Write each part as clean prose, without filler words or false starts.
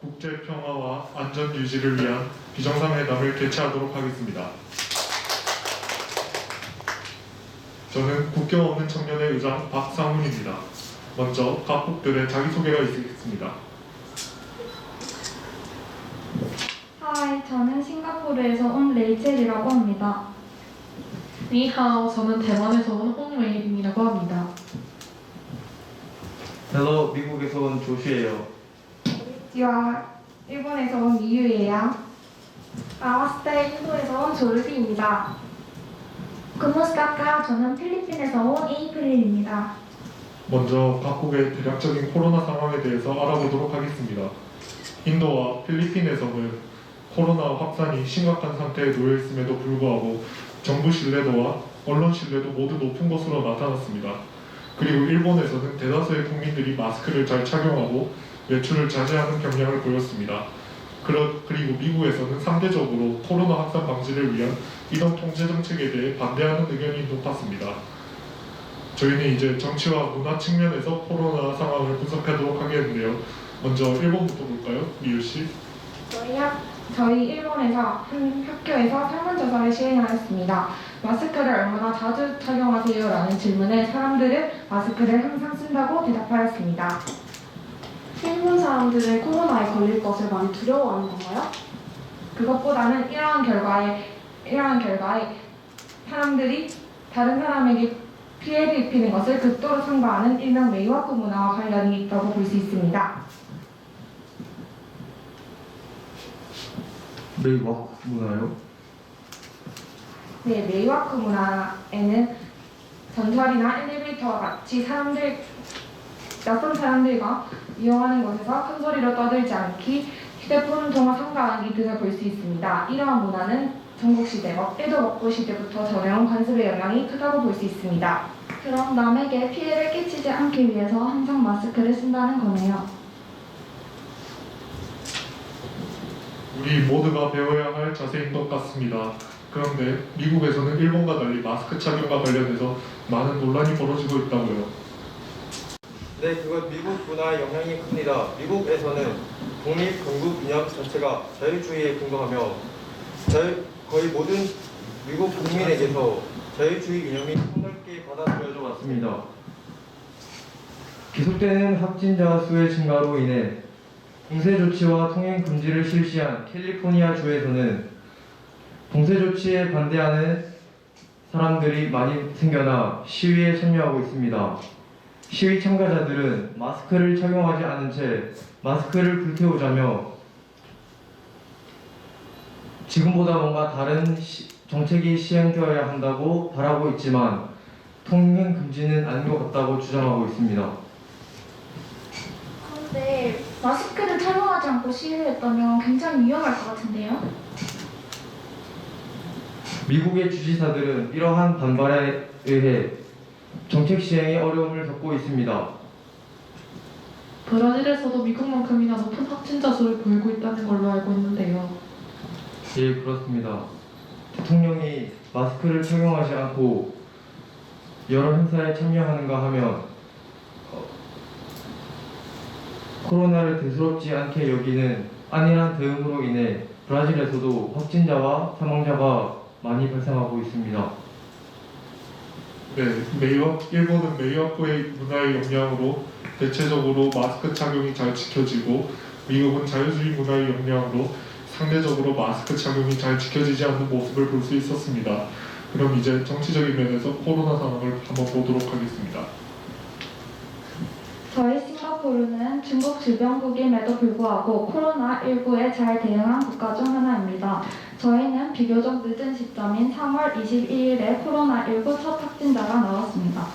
국제 평화와 안전 유지를 위한 비정상회담을 개최하도록 하겠습니다. 저는 국경 없는 청년의 의장 박상훈입니다. 먼저 각국들의 자기소개가 있겠습니다. 하이, 저는 싱가포르에서 온 레이첼이라고 합니다. 니하오, 저는 대만에서 온 홍웨이입이라고 합니다. 헬로, 미국에서 온 조슈예요. 지와 일본에서 온 미유예요. 나마스테, 인도에서 온 조르비입니다. 구무스타카, 저는 필리핀에서 온 에이프릴입니다. 먼저 각국의 대략적인 코로나 상황에 대해서 알아보도록 하겠습니다. 인도와 필리핀에서는 코로나 확산이 심각한 상태에 놓여 있음에도 불구하고 정부 신뢰도와 언론 신뢰도 모두 높은 것으로 나타났습니다. 그리고 일본에서는 대다수의 국민들이 마스크를 잘 착용하고 외출을 자제하는 경향을 보였습니다. 그리고 미국에서는 상대적으로 코로나 확산 방지를 위한 이동 통제 정책에 대해 반대하는 의견이 높았습니다. 저희는 이제 정치와 문화 측면에서 코로나 상황을 분석하도록 하겠는데요. 먼저 일본부터 볼까요? 미유 씨. 저희 일본에서 한 학교에서 설문조사를 시행하였습니다. 마스크를 얼마나 자주 착용하세요? 라는 질문에 사람들은 마스크를 항상 쓴다고 대답하였습니다. 일본 사람들은 코로나에 걸릴 것을 많이 두려워하는 건가요? 그것보다는 이러한 결과에 사람들이 다른 사람에게 피해를 입히는 것을 극도로 상반하는 일명 메이와쿠 문화와 관련이 있다고 볼 수 있습니다. 메이와쿠 문화요? 네, 메이와쿠 문화에는 전철이나 엘리베이터와 같이 낯선 사람들과 이용하는 곳에서 큰 소리로 떠들지 않기, 휴대폰 통화 상가하기 등을 볼 수 있습니다. 이러한 문화는 전국시대, 에도 먹고 시대부터 전해온 관습의 영향이 크다고 볼 수 있습니다. 그럼 남에게 피해를 끼치지 않기 위해서 항상 마스크를 쓴다는 거네요. 우리 모두가 배워야 할 자세인 것 같습니다. 그런데 미국에서는 일본과 달리 마스크 착용과 관련해서 많은 논란이 벌어지고 있다고요. 네, 그것 미국 문화의 영향이 큽니다. 미국에서는 독립 건국 이념 자체가 자유주의에 근거하며 거의 모든 미국 국민에게서 자유주의 이념이 폭넓게 받아들여져 왔습니다. 계속되는 확진자 수의 증가로 인해 봉쇄 조치와 통행 금지를 실시한 캘리포니아 주에서는 봉쇄 조치에 반대하는 사람들이 많이 생겨나 시위에 참여하고 있습니다. 시위 참가자들은 마스크를 착용하지 않은 채 마스크를 불태우자며 지금보다 뭔가 다른 정책이 시행되어야 한다고 바라고 있지만 통행 금지는 아닌 것 같다고 주장하고 있습니다. 그런데 마스크를 착용하지 않고 시위했다면 굉장히 위험할 것 같은데요? 미국의 주지사들은 이러한 반발에 의해 정책 시행에 어려움을 겪고 있습니다. 브라질에서도 미국만큼이나 높은 확진자 수를 보이고 있다는 걸로 알고 있는데요. 예, 그렇습니다. 대통령이 마스크를 착용하지 않고 여러 행사에 참여하는가 하면 코로나를 대수롭지 않게 여기는 안일한 대응으로 인해 브라질에서도 확진자와 사망자가 많이 발생하고 있습니다. 네, 일본은 메이와쿠의 문화의 영향으로 대체적으로 마스크 착용이 잘 지켜지고 미국은 자유주의 문화의 영향으로 상대적으로 마스크 착용이 잘 지켜지지 않는 모습을 볼 수 있었습니다. 그럼 이제 정치적인 면에서 코로나 상황을 한번 보도록 하겠습니다. 저희 싱가포르는 중국 질병국임에도 불구하고 코로나19에 잘 대응한 국가 중 하나입니다. 저희는 비교적 늦은 시점인 3월 21일에 코로나19 첫 확진자가 나왔습니다.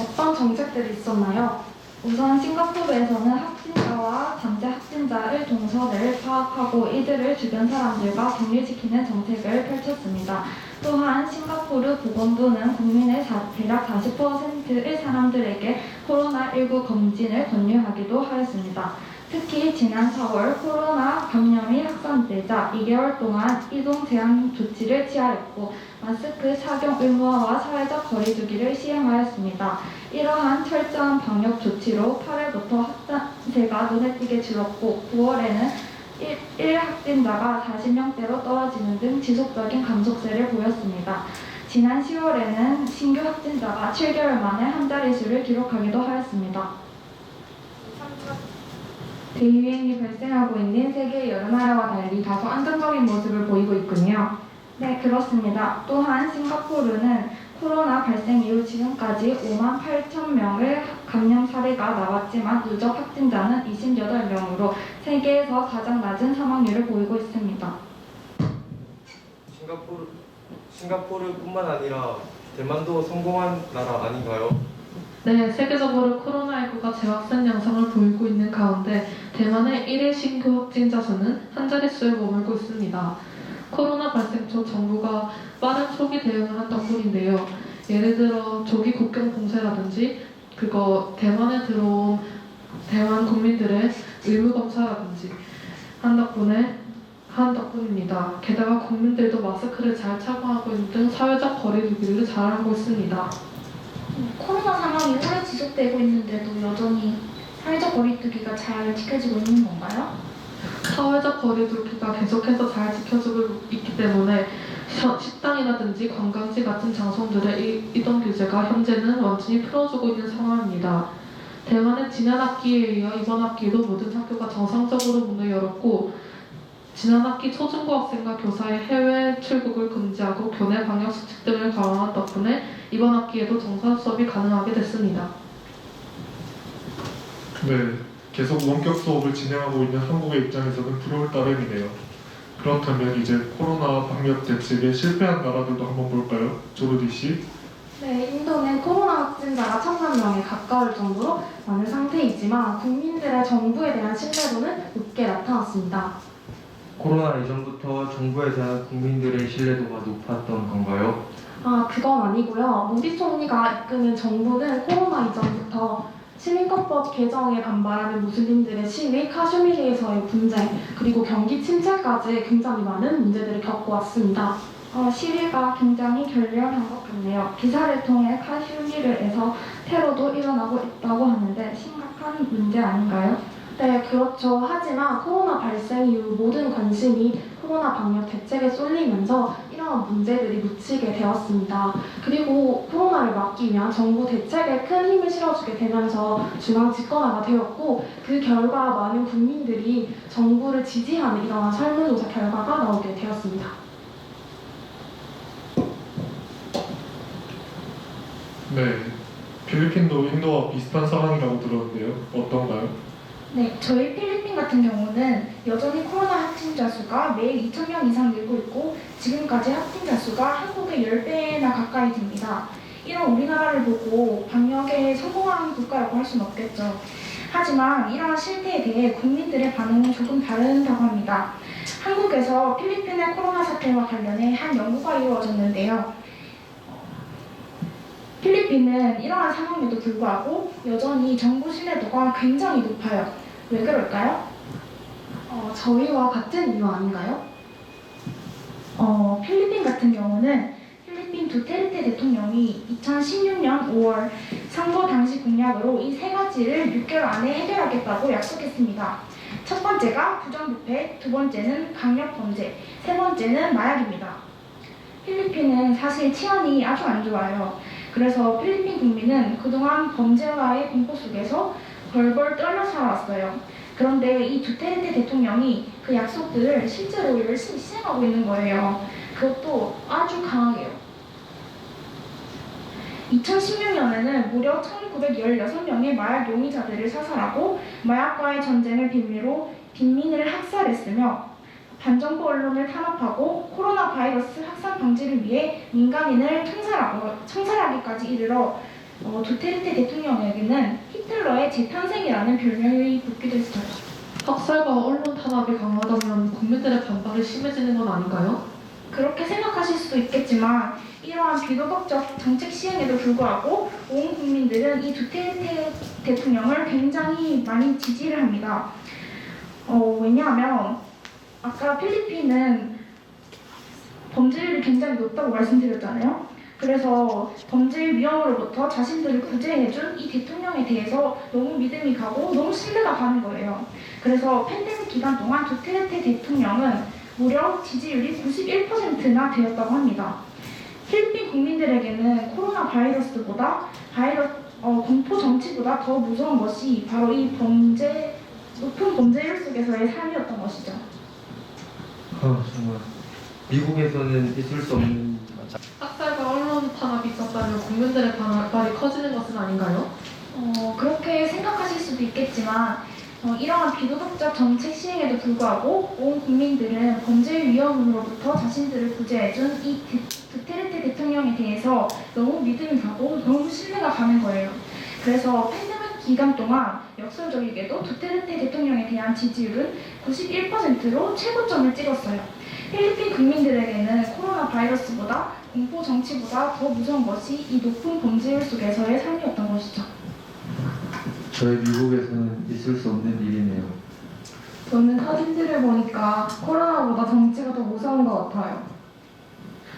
어떤 정책들이 있었나요? 우선 싱가포르에서는 확진자와 잠재 확진자의 동선을 파악하고 이들을 주변 사람들과 격리시키는 정책을 펼쳤습니다. 또한 싱가포르 보건부는 국민의 대략 40%의 사람들에게 코로나19 검진을 권유하기도 하였습니다. 특히 지난 4월 코로나 감염이 확산되자 2개월 동안 이동 제한 조치를 취하였고 마스크 착용 의무화와 사회적 거리두기를 시행하였습니다. 이러한 철저한 방역 조치로 8월부터 확산세가 눈에 띄게 줄었고 9월에는 1 확진자가 40명대로 떨어지는 등 지속적인 감속세를 보였습니다. 지난 10월에는 신규 확진자가 7개월 만에 한 자릿수를 기록하기도 하였습니다. 대유행이 발생하고 있는 세계의 여러 나라와 달리 다소 안정적인 모습을 보이고 있군요. 네, 그렇습니다. 또한 싱가포르는 코로나 발생 이후 지금까지 5만 8천 명의 감염 사례가 나왔지만 누적 확진자는 28명으로 세계에서 가장 낮은 사망률을 보이고 있습니다. 싱가포르뿐만 아니라 대만도 성공한 나라 아닌가요? 네, 세계적으로 코로나19가 재확산 양상을 보이고 있는 가운데 대만의 1일 신규 확진자 수는 한 자릿수에 머물고 있습니다. 코로나 발생 초 정부가 빠른 초기 대응을 한 덕분인데요. 예를 들어 조기 국경 봉쇄라든지 대만에 들어온 대만 국민들의 의무 검사라든지 한 덕분입니다. 게다가 국민들도 마스크를 잘 착용하고 있는 등 사회적 거리두기를 잘하고 있습니다. 코로나 상황이 오래 지속되고 있는데도 여전히 사회적 거리두기가 잘 지켜지고 있는 건가요? 사회적 거리두기가 계속해서 잘 지켜지고 있기 때문에 식당이라든지 관광지 같은 장소들의 이동 규제가 현재는 완전히 풀어지고 있는 상황입니다. 대만은 지난 학기에 이어 이번 학기에도 모든 학교가 정상적으로 문을 열었고 지난 학기 초중고 학생과 교사의 해외 출국을 금지하고 교내 방역 수칙 등을 강화한 덕분에 이번 학기에도 정상 수업이 가능하게 됐습니다. 네, 계속 원격 수업을 진행하고 있는 한국의 입장에서는 부러울 따름이네요. 그렇다면 이제 코로나 방역 대책에 실패한 나라들도 한번 볼까요? 조르디 씨. 네, 인도는 코로나 확진자가 1,000만 명에 가까울 정도로 많은 상태이지만 국민들의 정부에 대한 신뢰도는 높게 나타났습니다. 코로나 이전부터 정부에 대한 국민들의 신뢰도가 높았던 건가요? 그건 아니고요. 모디 총리가 이끄는 정부는 코로나 이전부터 시민권법 개정에 반발하는 무슬림들의 시위, 카슈미르에서의 분쟁, 그리고 경기 침체까지 굉장히 많은 문제들을 겪어왔습니다. 시위가 굉장히 결렬한 것 같네요. 기사를 통해 카슈미르에서 테러도 일어나고 있다고 하는데 심각한 문제 아닌가요? 네, 그렇죠. 하지만 코로나 발생 이후 모든 관심이 코로나 방역 대책에 쏠리면서 이러한 문제들이 묻히게 되었습니다. 그리고 코로나를 막기 위한 정부 대책에 큰 힘을 실어주게 되면서 중앙 집권화가 되었고 그 결과 많은 국민들이 정부를 지지하는 이러한 설문조사 결과가 나오게 되었습니다. 네, 필리핀도 인도와 비슷한 상황이라고 들었는데요. 어떤가요? 네, 저희 필리핀 같은 경우는 여전히 코로나 확진자 수가 매일 2,000명 이상 늘고 있고 지금까지 확진자 수가 한국의 10배나 가까이 됩니다. 이런 우리나라를 보고 방역에 성공한 국가라고 할 수는 없겠죠. 하지만 이러한 실태에 대해 국민들의 반응은 조금 다르다고 합니다. 한국에서 필리핀의 코로나 사태와 관련해 한 연구가 이루어졌는데요. 필리핀은 이러한 상황에도 불구하고 여전히 정부 신뢰도가 굉장히 높아요. 왜 그럴까요? 저희와 같은 이유 아닌가요? 필리핀 같은 경우는 필리핀 두테르테 대통령이 2016년 5월 선거 당시 공약으로 이 세 가지를 6개월 안에 해결하겠다고 약속했습니다. 첫 번째가 부정부패, 두 번째는 강력범죄, 세 번째는 마약입니다. 필리핀은 사실 치안이 아주 안 좋아요. 그래서 필리핀 국민은 그동안 범죄와의 공포 속에서 벌벌 떨며 살아왔어요. 그런데 이 두테르테 대통령이 그 약속들을 실제로 열심히 시행하고 있는 거예요. 그것도 아주 강하게요. 2016년에는 무려 1916명의 마약 용의자들을 사살하고 마약과의 전쟁을 빌미로 빈민을 학살했으며 반정부 언론을 탄압하고 코로나 바이러스 확산 방지를 위해 민간인을 청살하기까지 이르러 두테르테 대통령에게는 히틀러의 재탄생이라는 별명이 붙기도 했어요. 학살과 언론 탄압이 강하다면 국민들의 반발이 심해지는 건 아닌가요? 그렇게 생각하실 수도 있겠지만 이러한 비도덕적 정책 시행에도 불구하고 온 국민들은 이 두테르테 대통령을 굉장히 많이 지지를 합니다. 왜냐하면 아까 필리핀은 범죄율이 굉장히 높다고 말씀드렸잖아요. 그래서 범죄 위험으로부터 자신들을 구제해준 이 대통령에 대해서 너무 믿음이 가고 너무 신뢰가 가는 거예요. 그래서 팬데믹 기간 동안 두테르테 대통령은 무려 지지율이 91%나 되었다고 합니다. 필리핀 국민들에게는 코로나 바이러스보다 공포 정치보다 더 무서운 것이 바로 이 높은 범죄율 속에서의 삶이었던 것이죠. 정말 미국에서는 있을 수 없는 학살과 언론 탄압이 있었다면 국민들의 반발이 커지는 것은 아닌가요? 그렇게 생각하실 수도 있겠지만 이러한 비도덕적 정책 시행에도 불구하고 온 국민들은 범죄 위험으로부터 자신들을 구제해준 이 두테르테 대통령에 대해서 너무 믿음이 가고 너무 신뢰가 가는 거예요. 그래서 팬데믹 기간 동안 역설적이게도 두테르테 대통령에 대한 지지율은 91%로 최고점을 찍었어요. 필리핀 국민들에게는 코로나 바이러스보다 공포 정치보다 더 무서운 것이 이 높은 범죄율 속에서의 삶이었던 것이죠. 저희 미국에서는 있을 수 없는 일이네요. 저는 사진들을 보니까 코로나보다 정치가 더 무서운 것 같아요.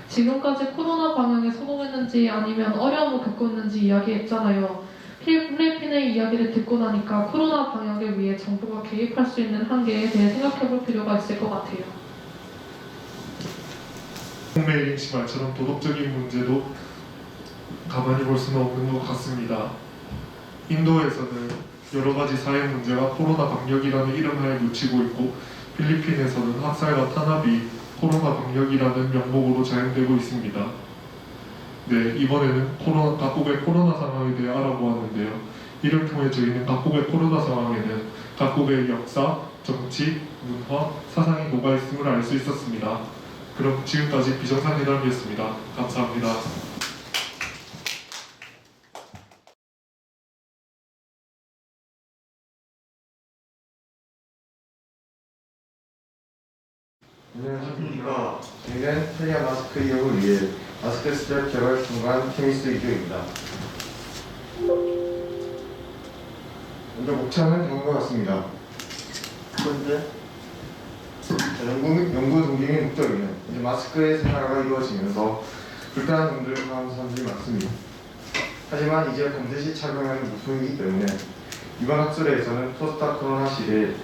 지금까지 코로나 방역에 성공했는지 아니면 어려움을 겪었는지 이야기했잖아요. 필리핀의 이야기를 듣고 나니까 코로나 방역에 위해 정부가 개입할 수 있는 한계에 대해 생각해볼 필요가 있을 것 같아요. 홍매일 씨 말처럼 도덕적인 문제도 가만히 볼 수는 없는 것 같습니다. 인도에서는 여러 가지 사회 문제가 코로나 방역이라는 이름하에 묻히고 있고 필리핀에서는 학살과 탄압이 코로나 방역이라는 명목으로 자행되고 있습니다. 네, 이번에는 각국의 코로나 상황에 대해 알아보았는데요. 이를 통해 저희는 각국의 코로나 상황에는 각국의 역사, 정치, 문화, 사상이 녹아 있음을 알 수 있었습니다. 그럼 지금까지 비정상회담이었습니다. 감사합니다. 안녕하십니까. 저희는 탈리아 마스크 이용을 위해 마스크 스트랩 개발 중간 케미스 이조입니다. 먼저 목차는 다음과 같습니다. 첫 번째, 연구 동기 및 목적에는 이제 마스크의 생활화가 이루어지면서 불편한 점들을 포함한 사람들이 많습니다. 하지만 이제 반드시 착용하는 물품이기 때문에 이번 학술회에서는 포스트 코로나 시대에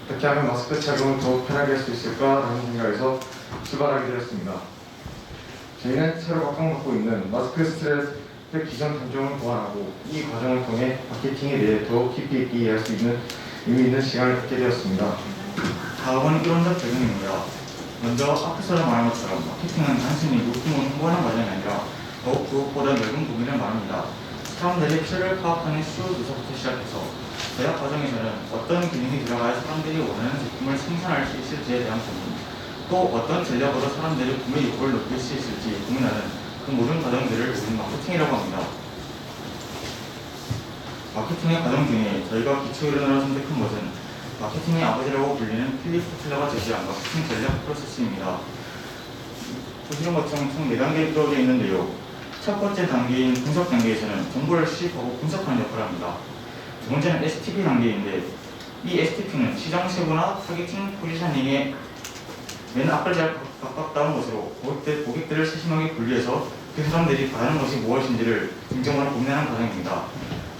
어떻게 하면 마스크 착용을 더욱 편하게 할 수 있을까라는 생각에서 출발하게 되었습니다. 저희는 새로 각광받고 있는 마스크 스트랩의 기존 단종을 보완하고 이 과정을 통해 마케팅에 대해 더욱 깊이 있게 이해할 수 있는 의미 있는 시간을 갖게 되었습니다. 다음은 이론적 적용입니다. 먼저 앞에서 말한 것처럼 마케팅은 단순히 물품을 홍보하는 과정이 아니라 더욱 그것보다 넓은 고민을 말합니다. 사람들이 필요를 파악하는 수요 조사부터 시작해서 제작 과정에서는 어떤 기능이 들어가야 사람들이 원하는 제품을 생산할 수 있을지에 대한 고민, 또 어떤 전략으로 사람들이 구매 욕구를 높일 수 있을지 고민하는 그 모든 과정들을 우리는 마케팅이라고 합니다. 마케팅의 과정 중에 저희가 기초이론으로 선택한 것은 마케팅의 아버지라고 불리는 필립 코틀러가 제시한 마케팅 전략 프로세스입니다. 보시는 것처럼 총 4단계로 이루어져 있는데요. 첫 번째 단계인 분석 단계에서는 정보를 수집하고 분석하는 역할을 합니다. 두 번째는 STP 단계인데 이 STP는 시장 세부나 타겟팅 포지셔닝의 맨 앞을 잘 가깝다는 것으로 고객들을 세심하게 분리해서 그 사람들이 바라는 것이 무엇인지를 중점으로 고민하는 과정입니다.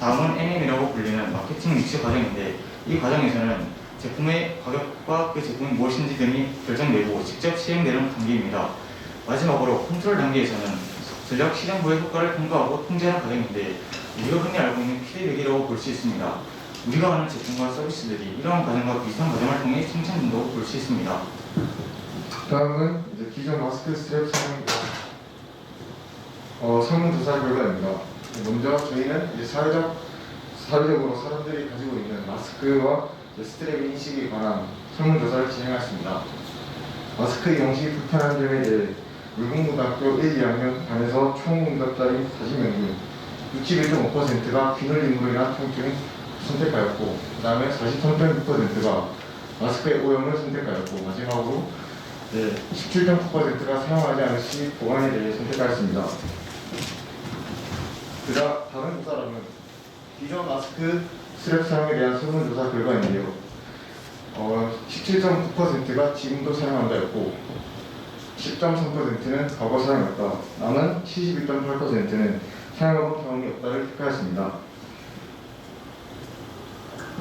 다음은 MM이라고 불리는 마케팅 위치 과정인데 이 과정에서는 제품의 가격과 그 제품이 무엇인지 등이 결정되고 직접 시행되는 단계입니다. 마지막으로 컨트롤 단계에서는 전략 실행부의 효과를 통과하고 통제하는 과정인데 우리가 흔히 알고 있는 피드백이라고 볼 수 있습니다. 우리가 아는 제품과 서비스들이 이러한 과정과 비슷한 과정을 통해 생산된다고 볼 수 있습니다. 다음은 이제 기존 마스크 스트랩 설문조사 결과입니다. 먼저 저희는 이제 사회적으로 사람들이 가지고 있는 마스크와 스트랩 인식에 관한 설문조사를 진행했습니다. 마스크 이용 시 불편한 점에 대해 물공고등학교 1, 2학년 반에서 총 응답자인 40명 중 61.5%가 귀눌림으로 인한 통증을 선택하였고 그 다음에 43.6%가 마스크의 오염을 선택하였고 마지막으로 17.9%가 사용하지 않을 시 보관에 대해 선택하였습니다. 다른 조사람은 기존 마스크 스트랩 사용에 대한 설문조사 결과인데요. 17.9%가 지금도 사용한다였고 10.3%는 과거 사용했다. 남은 71.8%는 사용해본 경험이 없다를 택하였습니다.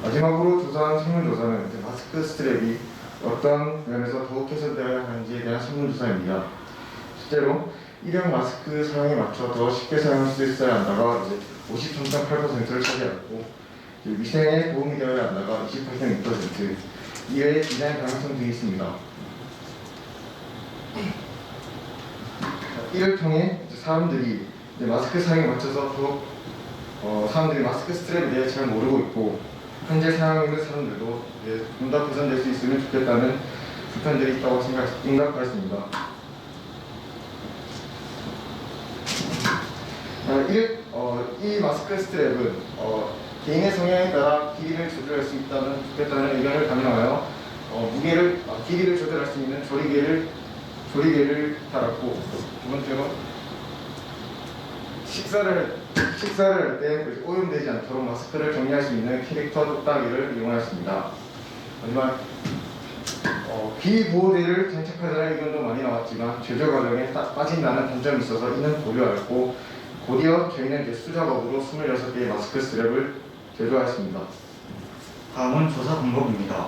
마지막으로 조사한 설문조사는 마스크 스트랩이 어떤 면에서 더욱 개선되어야 하는지에 대한 설문조사입니다. 실제로 일회용 마스크 사용에 맞춰 더 쉽게 사용할 수 있어야 한다가 53.8%를 차지하고 위생에 도움이 되어야 한다가 28.6%, 이외에 디자인 다양성 등이 있습니다. 이를 통해 사람들이 마스크 사용에 맞춰서 더욱 사람들이 마스크 스트랩에 대해 잘 모르고 있고 현재 사용하고 있는 사람들도 좀 더 개선될 수 있으면 좋겠다는 불편들이 있다고 생각하였습니다. 이 마스크 스트랩은 개인의 성향에 따라 길이를 조절할 수 있다는 좋겠다는 의견을 반영하여 길이를 조절할 수 있는 조리개를 달았고, 두 번째로 식사를 할 때 오염되지 않도록 마스크를 정리할 수 있는 캐릭터 똑딱이를 이용하였습니다. 하지만 비보호대를 장착하자는 의견도 많이 나왔지만 제조 과정에 빠진다는 단점이 있어서 이는 고려하였고, 곧이어 저희는 수작업으로 26개의 마스크 스트랩을 제조하였습니다. 다음은 조사 방법입니다.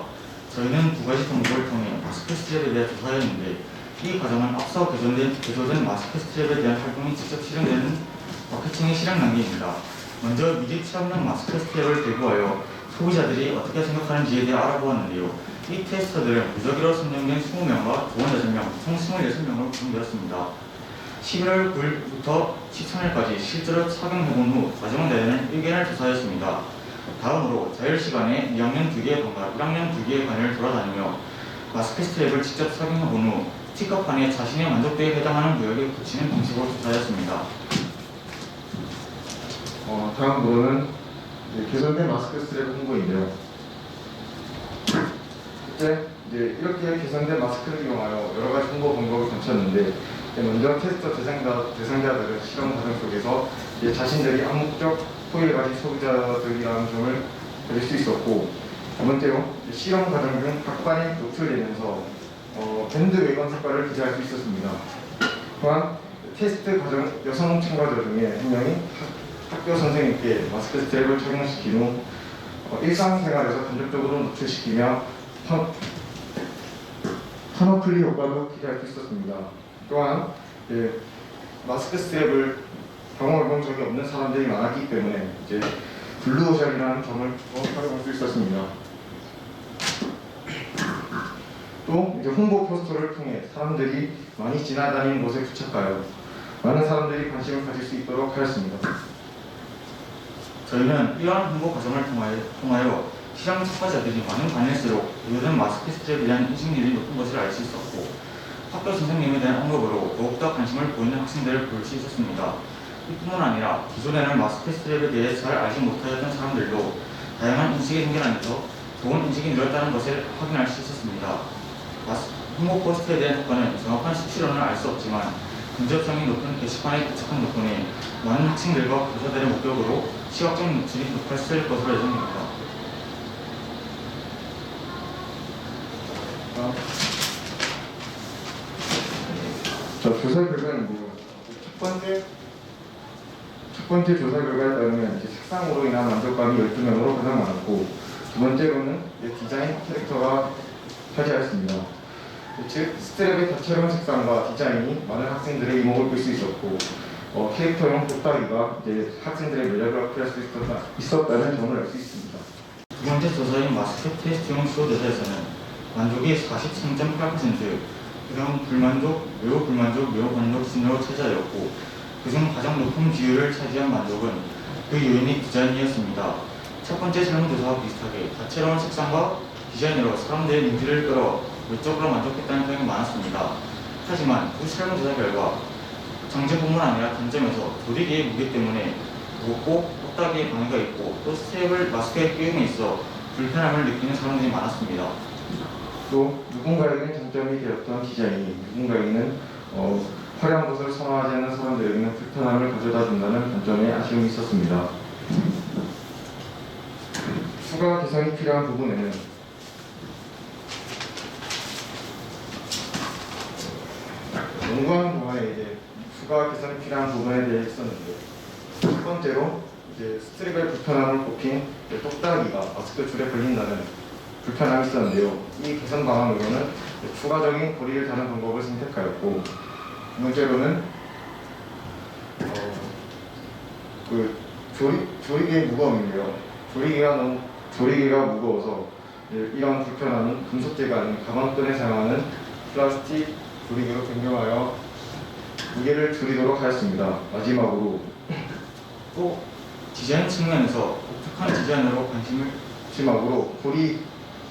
저희는 두 가지 방법을 통해 마스크 스트랩에 대해 조사했는데, 이 과정은 앞서 개조된 마스크 스트랩에 대한 활동이 직접 실행되는 마케팅의 실행 단계입니다. 먼저 미리 체험용 마스크 스트랩을 대부하여 소비자들이 어떻게 생각하는지에 대해 알아보았는데요. 이 테스터들은 무작위로 선정된 20명과 조언자 1명, 총 26명으로 구성되었습니다. 11월 9일부터 13일까지 실제로 착용해본 후 마지막 날에는 의견을 조사했습니다. 다음으로 자율시간에 2학년 2개의 반과 1학년 2개의 반을 돌아다니며 마스크 스트랩을 직접 착용해본 후 스티커판에 자신의 만족도에 해당하는 구역에 붙이는 방식으로 조사했습니다. 다음으로는 개선된 마스크 스트랩 홍보인데요. 그때 이렇게 개선된 마스크를 이용하여 여러 가지 홍보 방법을 감췄는데, 먼저 테스터 대상자들은 실험 과정 속에서 자신들이 암묵적 호의를 가진 소비자들이라는 점을 가질 수 있었고, 두 번째로 실험 과정 중 각반이 노출되면서 밴드 외관 색깔을 기재할 수 있었습니다. 또한 테스트 과정 여성 참가자 중에 한 명이 학교 선생님께 마스크 스트랩을 착용시킨 후 일상생활에서 간접적으로 노출시키며 터너클리 효과도 기대할 수 있었습니다. 또한 마스크 스트랩을 경험해본 적이 없는 사람들이 많았기 때문에 블루오션이라는 점을 활용할 수 있었습니다. 또 홍보 포스터를 통해 사람들이 많이 지나다니는 곳에 부착하여 많은 사람들이 관심을 가질 수 있도록 하였습니다. 저희는 이러한 홍보 과정을 통하여 시장 참가자들이 많은 반일수록 요즘 마스크 스트랩에 대한 인식률이 높은 것을 알 수 있었고, 학교 선생님에 대한 언급으로 더욱더 관심을 보이는 학생들을 볼 수 있었습니다. 이뿐만 아니라 기존에는 마스크 스트랩에 대해 잘 알지 못하였던 사람들도 다양한 인식이 생겨나면서 좋은 인식이 늘었다는 것을 확인할 수 있었습니다. 홍보 포스터에 대한 효과는 정확한 수치로는 알 수 없지만 근접성이 높은 게시판에 부착한 덕분에 많은 학생들과 교사들의 목격으로 시각적 노출이 높아졌을 것으로 예상됩니다. 조사 결과인데요. 첫 번째 조사 결과에 따르면 색상으로 인한 만족감이 12명으로 가장 많았고, 두 번째로는 디자인 캐릭터가 차지하였습니다. 즉 스트랩의 다채로운 색상과 디자인이 많은 학생들의 이목을 끌 수 있었고, 캐릭터용 똑딱이가 학생들의 매력을 어필할 수 있었다는 점을 알 수 있습니다. 두 번째 조사인 마스크 테스트용 수요조사에서는 만족이 43.8%, 그다음 불만족, 매우 불만족, 매우 만족 순으로 차지하였고, 그중 가장 높은 비율을 차지한 만족은 그 요인이 디자인이었습니다. 첫 번째 설문조사와 비슷하게 다채로운 색상과 디자인으로 사람들의 눈길을 끌어 외적으로 만족했다는 평이 많았습니다. 하지만 그 설문조사 결과 장점뿐만 아니라 단점에서 조리개의 무게 때문에 무겁고 똑딱이에 방해가 있고, 또 스트랩을 마스크에 끼움에 있어 불편함을 느끼는 사람들이 많았습니다. 또 누군가에게는 장점이 되었던 디자인이 누군가에게는 화려한 것을 선호하지 않는 사람들에게는 불편함을 가져다 준다는 단점에 아쉬움이 있었습니다. 추가 개선이 필요한 부분에는 연구하는 동안에 이제 추가 개선이 필요한 부분에 대해 있었는데요. 첫 번째로 이제 스트립의 불편함을 꼽힌 똑딱이가 마스크 줄에 걸린다는 불편함이 있었는데요. 이 개선 방안으로는 추가적인 고리를 다는 방법을 선택하였고, 두 번째로는 조리개의 무거움인데요. 조리개가 무거워서 이런 불편함은 금속재가 아닌 가방끈에 사용하는 플라스틱 조리개로 변경하여 무게를 줄이도록 하였습니다. 마지막으로 또 디자인 측면에서 독특한 디자인으로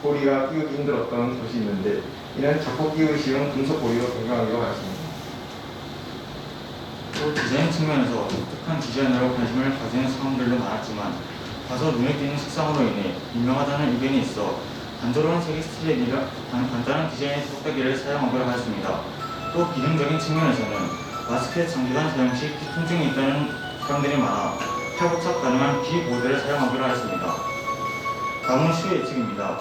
고리가 끼우기 힘들었던 것이 있는데, 이는 자꾸 끼우기 쉬운 금속 고리로 변경하기로 하였습니다. 또 디자인 측면에서 독특한 디자인으로 관심을 가지는 사람들도 많았지만 다소 눈에 띄는 색상으로 인해 유명하다는 의견이 있어 단조로운 색의 스트랩이라 간단한 디자인의 똑딱이를 사용하기로 하였습니다. 또 기능적인 측면에서는 마스크의 장기간 사용 시 피 통증이 있다는 사람들이 많아 탈부착 가능한 비보드를 사용하기로 하였습니다. 다음은 수요 예측입니다.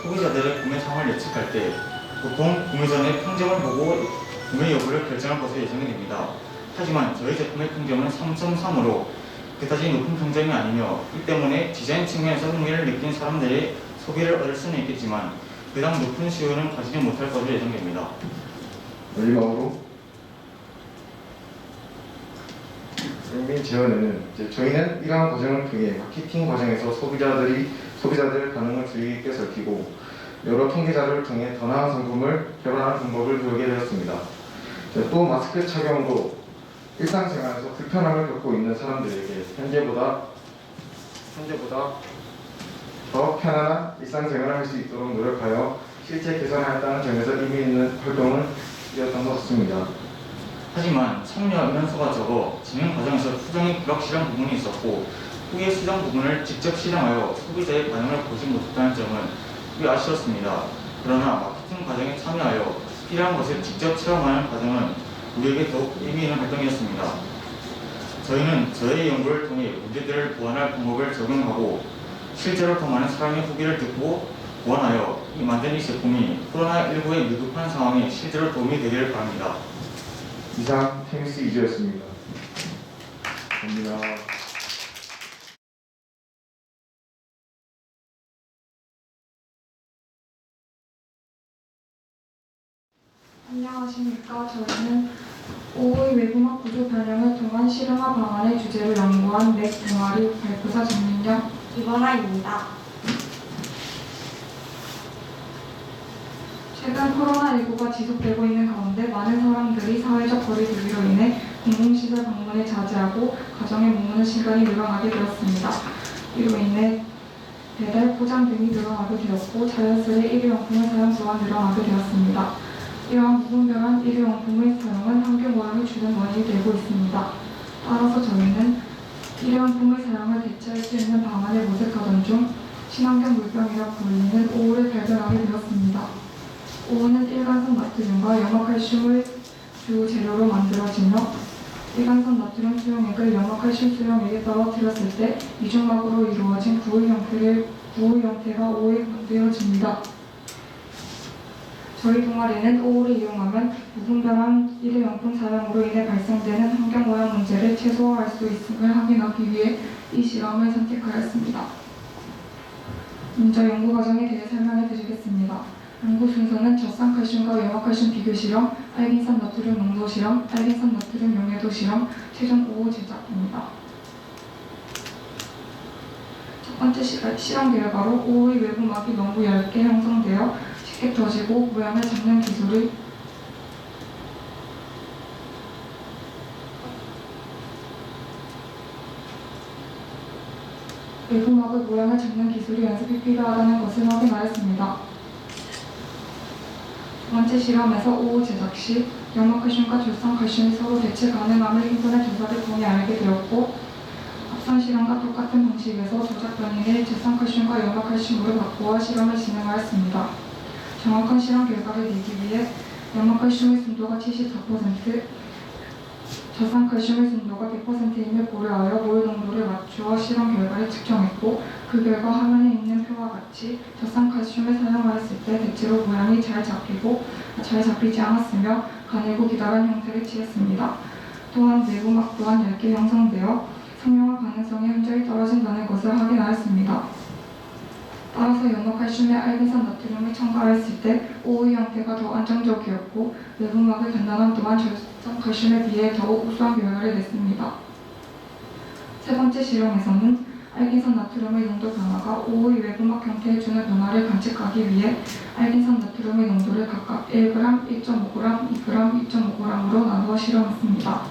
소비자들의 구매 상황을 예측할 때 보통 구매 전에 평점을 보고 구매 여부를 결정할 것으로 예상이 됩니다. 하지만 저희 제품의 평점은 3.3으로 그다지 높은 평점이 아니며, 이 때문에 디자인 측면에서 흥미를 느낀 사람들의 소비를 얻을 수는 있겠지만 그다음 높은 수요는 가지지 못할 것으로 예상됩니다. 마지막으로 민 제언에는 저희는 이러한 과정을 통해 마케팅 과정에서 소비자들 반응을 주의 깊게 살피고 여러 통계 자료를 통해 더 나은 상품을 개발하는 방법을 배우게 되었습니다. 또 마스크 착용도 일상생활에서 불편함을 겪고 있는 사람들에게 현재보다 더 편안한 일상생활을 할 수 있도록 노력하여 실제 개선하였다는 점에서 의미 있는 활동을 이었던 것 같습니다. 하지만 참여 인원수가 적어 진행 과정에서 수정이 불확실한 부분이 있었고, 후에 수정 부분을 직접 실행하여 소비자의 반응을 보지 못했다는 점은 꽤 아쉬웠습니다. 그러나 마케팅 과정에 참여하여 필요한 것을 직접 체험하는 과정은 우리에게 더욱 의미 있는 활동이었습니다. 저희는 저의 연구를 통해 문제들을 보완할 방법을 적용하고 실제로 더 많은 사람의 후기를 듣고 보완하여 만든 이 제품이 코로나19의 위급한 상황에 실제로 도움이 되기를 바랍니다. 이상 테니스 2주였습니다. 감사합니다. 안녕하십니까. 저희는 5의 외부막 구조 변형을 통한 실용화 방안의 주제를 연구한 맥 동아리 발표자 정민영 이번화입니다. 최근 코로나19가 지속되고 있는 가운데 많은 사람들이 사회적 거리 두기로 인해 공공시설 방문에 자제하고 가정에 머무는 시간이 늘어나게 되었습니다. 이로 인해 배달, 포장 등이 늘어나게 되었고 자연스레 일회용품의 사용 또한 늘어나게 되었습니다. 이러한 무분별한 일회용품의 사용은 환경오염을 주는 원인이 되고 있습니다. 따라서 저희는 일회용품의 사용을 대체할 수 있는 방안을 모색하던 중 친환경 물병이라 불리는 오울을 발견하게 되었습니다. 오울은 일간성 나트륨과 염화칼슘을 주 재료로 만들어지며 일간성 나트륨 수용액을 염화칼슘 수용액에 떨어뜨렸을 때 이중막으로 이루어진 구의 형태가 오울이 만들어집니다. 저희 동아리는 오울을 이용하면 무분별한 일회용품 사용으로 인해 발생되는 환경오염 문제를 최소화할 수 있음을 확인하기 위해 이 실험을 선택하였습니다. 먼저 연구 과정에 대해 설명해 드리겠습니다. 연구 순서는 젖산칼슘과 염화칼슘 비교 실험, 알긴산 나트륨 농도 실험, 알긴산 나트륨 용해도 실험, 최종 오후 제작입니다. 첫 번째 실험 결과로 오의 외부막이 너무 얇게 형성되어 쉽게 터지고 모양을 잡는 기술이 외부막의 모양을 잡는 기술이 연습이 필요하다는 것을 확인하였습니다. 두 번째 실험에서 오후 제작 시 염화칼슘과 젖산칼슘이 서로 대체 가능함을 인터넷 조사를 통해 알게 되었고, 앞선 실험과 똑같은 방식에서 조작 변이를 젖산칼슘과 염화칼슘으로 바꾸어 실험을 진행하였습니다. 정확한 실험 결과를 내기 위해 염화칼슘의 순도가 74%, 젖산칼슘의 순도가 100%임을 고려하여 모유 농도를 맞추어 실험 결과를 측정했고, 그 결과 화면에 있는 표와 같이 젖산칼슘을 사용하였을 때 대체로 모양이 잘 잡히지 않았으며 가늘고 기다란 형태를 취했습니다. 또한 내부막 또한 얇게 형성되어 상용화 가능성이 현저히 떨어진다는 것을 확인하였습니다. 따라서 연어칼슘에 알긴산 나트륨을 첨가했을 때 오의 형태가 더 안정적이었고 내부막의 단단함 또한 절성 칼슘에 비해 더욱 우수한 결과를 냈습니다. 세 번째 실험에서는 알긴산 나트륨의 농도 변화가 오의 외부막 형태에 주는 변화를 관측하기 위해 알긴산 나트륨의 농도를 각각 1g, 1.5g, 2g, 2.5g으로 나누어 실험했습니다.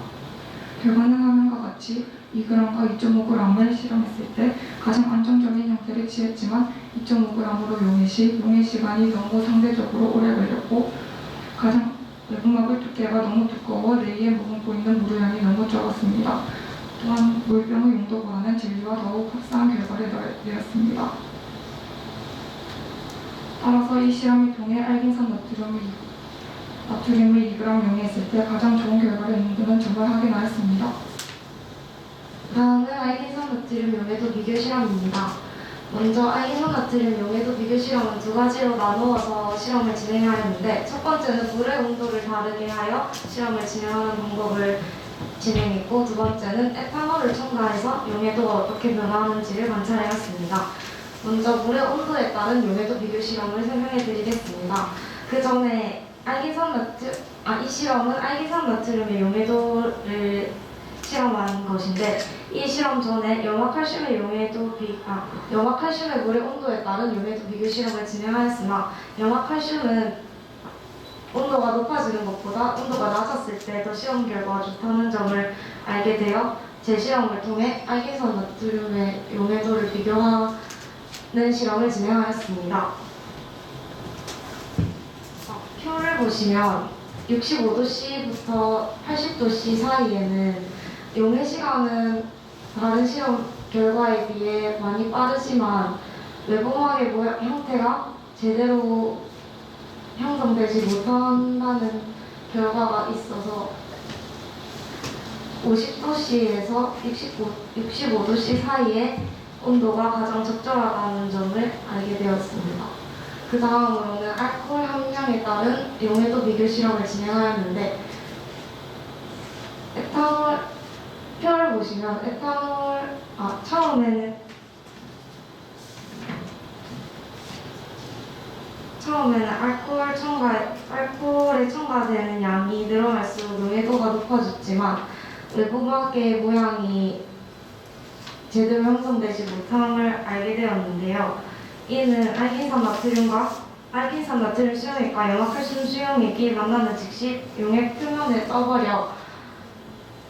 결과는 화면과 같이 2g과 2.5g을 실험했을 때 가장 안정적인 형태를 취했지만 2.5g으로 용해 시간이 너무 상대적으로 오래 걸렸고 가장 내부막의 두께가 너무 두꺼워 내기에 머금고 있는 물의 양이 너무 적었습니다. 또한 물병의 용도보다는 젤리와 더욱 흡사한 결과를 내었습니다. 따라서 이 실험을 통해 알긴산 나트륨을 2g 용해했을 때 가장 좋은 결과를 얻는 점을 확인하였습니다. 다음은 알긴산 나트륨 용해도 비교 실험입니다. 먼저 알긴산 나트륨 용해도 비교 실험은 두 가지로 나누어서 실험을 진행하였는데 첫 번째는 물의 온도를 다르게 하여 실험을 진행하는 방법을 진행했고 두 번째는 에탄올을 첨가해서 용해도가 어떻게 변화하는지를 관찰하였습니다. 먼저 물의 온도에 따른 용해도 비교 실험을 설명해 드리겠습니다. 그 전에 이 실험은 알긴산 나트륨의 용해도를 실험한 것인데 이 실험 전에 염화칼슘의 물의 온도에 따른 용해도 비교 실험을 진행하였으나 염화칼슘은 온도가 높아지는 것보다 온도가 낮았을 때 더 실험 결과가 좋다는 점을 알게 되어 재실험을 통해 알긴산 나트륨의 용해도를 비교하는 실험을 진행하였습니다. 표를 보시면 65도씨부터 80도씨 사이에는 용해 시간은 다른 실험 결과에 비해 많이 빠르지만 외부막의 형태가 제대로 형성되지 못한다는 결과가 있어서 50도씨에서 65도씨 사이에 온도가 가장 적절하다는 점을 알게 되었습니다. 그 다음으로는 알코올 함량에 따른 용해도 비교 실험을 진행하였는데 표를 보시면 처음에는 알코올에 첨가되는 양이 늘어날수록 용해도가 높아졌지만 외부막의 모양이 제대로 형성되지 못함을 알게 되었는데요. 이는 알긴산 나트륨 수용액과 염화칼슘 수용액이 만나는 즉시 용액 표면에 떠버려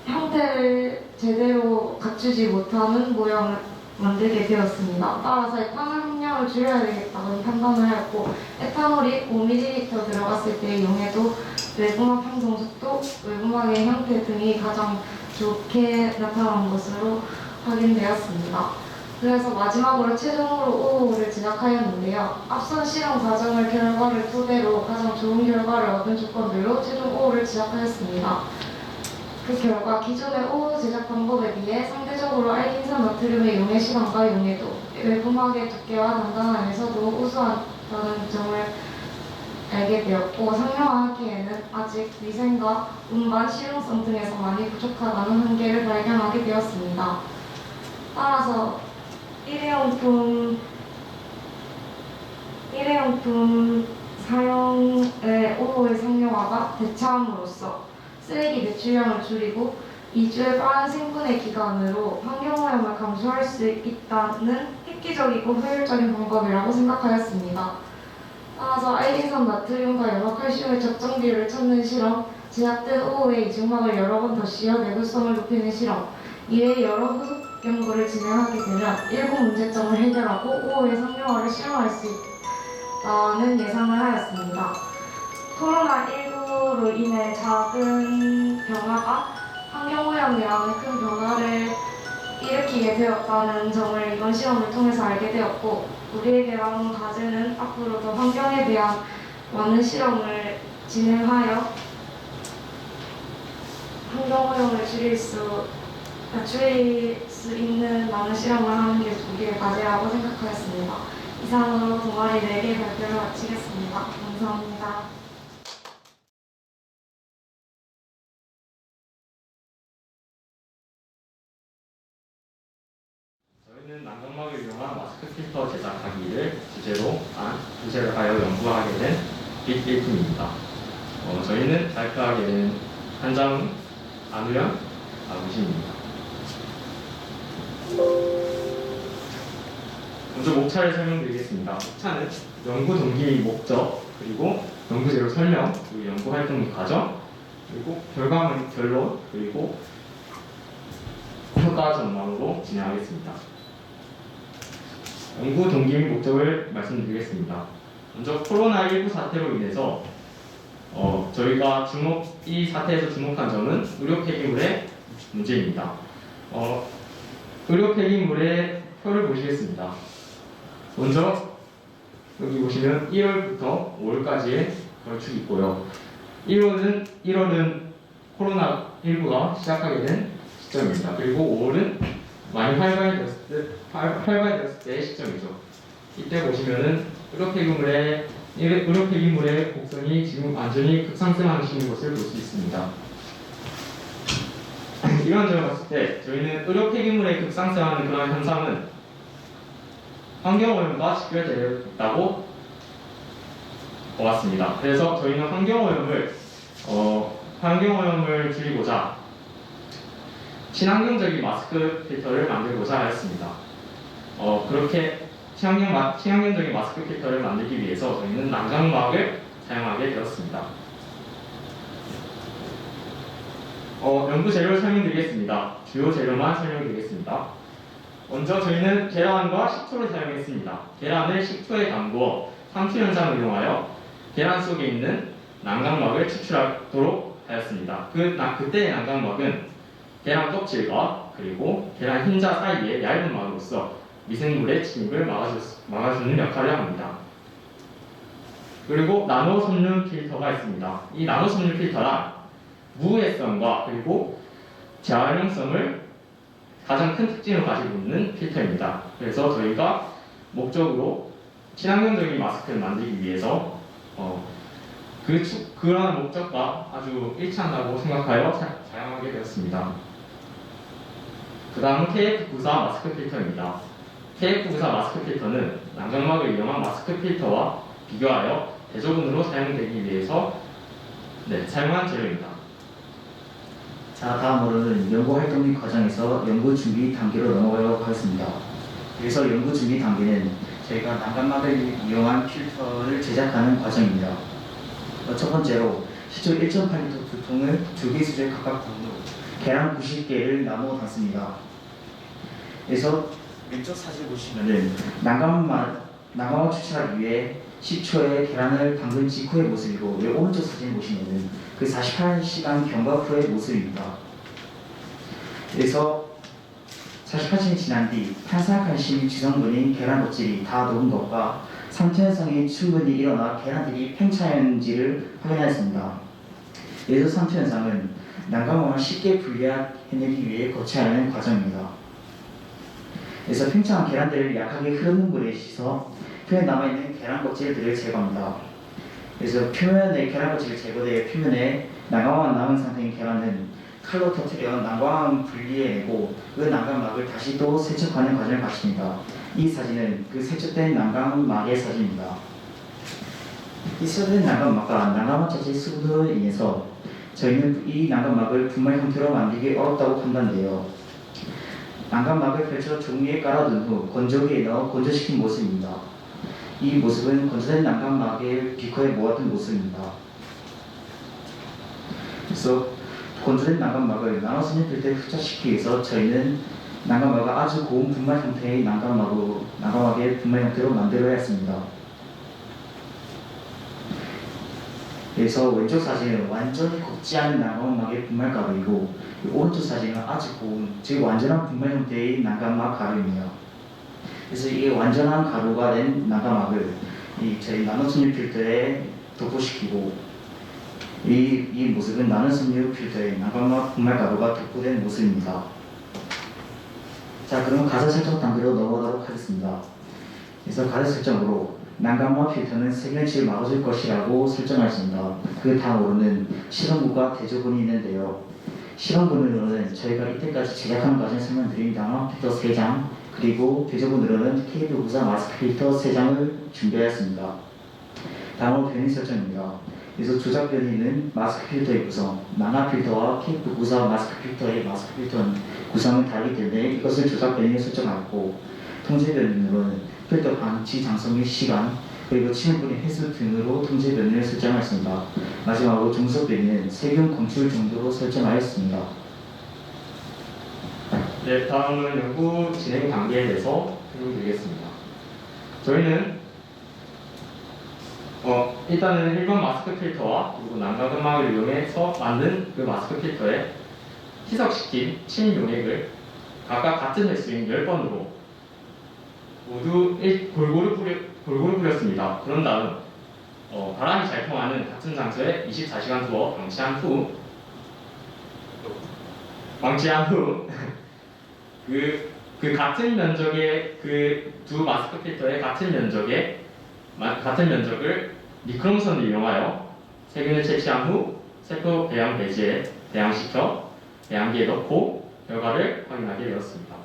형태를 제대로 갖추지 못하는 모양을 만들게 되었습니다. 따라서 에탄올 함량을 줄여야 되겠다고 판단을 하였고 에탄올이 5ml 들어갔을 때 용해도, 외부막 형성 속도, 외부막의 형태 등이 가장 좋게 나타난 것으로 확인되었습니다. 그래서 마지막으로 최종으로 OO를 제작하였는데요. 앞선 실험 결과를 토대로 가장 좋은 결과를 얻은 조건들로 최종 OO를 제작하였습니다. 그 결과 기존의 OO 제작 방법에 비해 상대적으로 알긴산 나트륨의 용해 시간과 용해도, 외부막의 두께와 단단함에서도 우수하다는 점을 알게 되었고 상용화하기에는 아직 위생과 운반, 실용성 등에서 많이 부족하다는 한계를 발견하게 되었습니다. 따라서 일회용품 사용의 OO의 상용화가 대체함으로써 쓰레기 배출량을 줄이고 2주의 빠른 생분해 기간으로 환경오염을 감소할 수 있다는 획기적이고 효율적인 방법이라고 생각하였습니다. 따라서 알긴산 나트륨과 염화칼슘의 적정 비율을 찾는 실험, 제작된 OO의 이중막을 여러 번 더 씌워 내구성을 높이는 실험, 이외에 여러 후속 연구를 진행하게 되면 일부 문제점을 해결하고 OO의 상용화를 실험할 수 있다는 예상을 하였습니다. 코로나19로 인해 작은 변화가 환경오염이라는 큰 변화를 일으키게 되었다는 점을 이번 실험을 통해서 알게 되었고 우리에게 남은 과제는 앞으로 더 환경에 대한 많은 실험을 진행하여 환경오염을 줄일 수 있는 많은 실험을 하는 게 우리의 과제라고 생각하였습니다. 이상으로 동아리 4개 발표를 마치겠습니다. 감사합니다. 난감막을 이용한 마스크 필터 제작하기를 주제로 하여 연구하게 된 빅1팀입니다. 저희는 발표하게 된 한장훈, 안우현, 아우신입니다. 먼저 목차를 설명드리겠습니다. 목차는 연구 동기 및 목적, 그리고 연구 재료 설명, 그리고 연구 활동 및 과정, 그리고 결과물 결론, 그리고 효과 전망으로 진행하겠습니다. 연구 동기 및 목적을 말씀드리겠습니다. 먼저 코로나19 사태로 인해서 저희가 이 사태에서 주목한 점은 의료 폐기물의 문제입니다. 의료 폐기물의 표를 보시겠습니다. 먼저 여기 보시면 1월부터 5월까지의 걸쭉이 있고요. 1월은 코로나19가 시작하게 된 시점입니다. 그리고 5월은 많이 활발해졌을 때의 시점이죠. 이때 보시면은 의료 폐기물의 곡선이 지금 완전히 급상승하시는 것을 볼 수 있습니다. 이런 점을 봤을 때 저희는 의료 폐기물의 급상승하는 그런 현상은 환경오염과 직결되어 있다고 보았습니다. 그래서 저희는 환경오염을 줄이고자 친환경적인 마스크 필터를 만들고자 하였습니다. 그렇게 친환경적인 마스크 필터를 만들기 위해서 저희는 난강막을 사용하게 되었습니다. 연구 재료를 설명드리겠습니다. 주요 재료만 설명드리겠습니다. 먼저 저희는 계란과 식초를 사용했습니다. 계란을 식초에 담궈 상추 현상을 이용하여 계란 속에 있는 난강막을 추출하도록 하였습니다. 그때의 난강막은 계란 껍질과 그리고 계란 흰자 사이에 얇은 막으로서 미생물의 침입을 막아주는 역할을 합니다. 그리고 나노 섬유 필터가 있습니다. 이 나노 섬유 필터란 무해성과 그리고 재활용성을 가장 큰 특징을 가지고 있는 필터입니다. 그래서 저희가 목적으로 친환경적인 마스크를 만들기 위해서 그러한 목적과 아주 일치한다고 생각하여 사용하게 되었습니다. 그 다음은 KF94 마스크 필터입니다. KF94 마스크 필터는 난강막을 이용한 마스크 필터와 비교하여 대조군으로 사용되기 위해서 사용한 재료입니다. 자, 다음으로는 연구 활동 및 과정에서 연구 준비 단계로 넘어가도록 하겠습니다. 그래서 연구 준비 단계는 저희가 난강막을 이용한 필터를 제작하는 과정입니다. 첫 번째로 시초 1.8리터 두 통을 2개 수제 각각 담으로 계란 90개를 나누어 담습니다. 그래서 왼쪽 사진 보시면은 난강막 추출하기 위해 10초에 계란을 담근 직후의 모습이고, 오른쪽 사진 보시면은 그 48시간 경과 후의 모습입니다. 그래서 48시간이 지난 뒤 탄산칼슘 지성분인 계란 껍질이 다 녹은 것과 상태 현상이 충분히 일어나 계란들이 팽창했는지를 확인하였습니다. 그래서 상태 현상은 난강막을 쉽게 분리해내기 위해 거쳐야 하는 과정입니다. 그래서 팽창한 계란들을 약하게 흐르는 물에 씻어 표면에 남아있는 계란 껍질들을 제거합니다. 그래서 표면에 계란 껍질을 제거되어 표면에 난강막 남은 상태인 계란은 칼로 터뜨려 난강막 분리해내고 그 난강막을 다시 또 세척하는 과정을 마칩니다. 이 사진은 그 세척된 난강막의 사진입니다. 이 세척된 난강막과 난강막 자체의 수분으로 인해서 저희는 이 난강막을 분말 형태로 만들기 어렵다고 판단돼요. 난강막을 펼쳐 종이에 깔아둔 후 건조기에 넣어 건조시킨 모습입니다. 이 모습은 건조된 난강막을 비커에 모아둔 모습입니다. 그래서 건조된 난강막을 나노섬유 필터에 흡착시키기 위해서 저희는 난강막을 아주 고운 분말 형태의 난강막의 분말 형태로 만들어야 했습니다. 그래서 왼쪽 사진은 완전히 곱지 않은 난강막의 분말 가루이고, 오른쪽 사진은 아주 고운, 즉 완전한 분말 형태의 난강막 가루입니다. 그래서 이게 완전한 가루가 된 난강막을 저희 나노섬유 필터에 덮고시키고, 이 모습은 나노섬유 필터에 난강막 분말 가루가 덮고된 모습입니다. 자, 그럼 가사 설정 단계로 넘어가도록 하겠습니다. 그래서 가사 설정으로 난강막 필터는 세균을 막아줄 것이라고 설정하였습니다. 그 다음으로는 실험군과 대조군이 있는데요. 실험군으로는 저희가 이때까지 제작하는 과정을 설명드린 난강막 필터 3장, 그리고 교재본으로는 KF94 마스크 필터 3장을 준비하였습니다. 다음으로 변이 설정입니다. 여기서 조작 변이는 마스크 필터의 구성, 만화 필터와 KF94 마스크 필터의 마스크 필터 구성은 다르기 때문에 이것을 조작 변이에 설정하였고, 통제 변이로는 필터 방치 장소 및 시간, 그리고 침입분의 횟수 등으로 통제 변이를 설정하였습니다. 마지막으로 종속 변이는 세균 검출 정도로 설정하였습니다. 네, 다음은 연구 진행 단계에 대해서 설명드리겠습니다. 저희는 일단은 일반 마스크 필터와 그리고 난각음악을 이용해서 만든 그 마스크 필터에 희석시킨 침 용액을 각각 같은 횟수인 10번으로 모두 골고루 뿌렸습니다. 그런 다음 바람이 잘 통하는 같은 장소에 24시간 두어 방치한 후 그 같은 면적의 그 두 마스크 필터의 같은 면적을 미크롬선을 이용하여 세균을 채취한 후 세포 배양 배지에 배양시켜 배양기에 넣고 결과를 확인하게 되었습니다.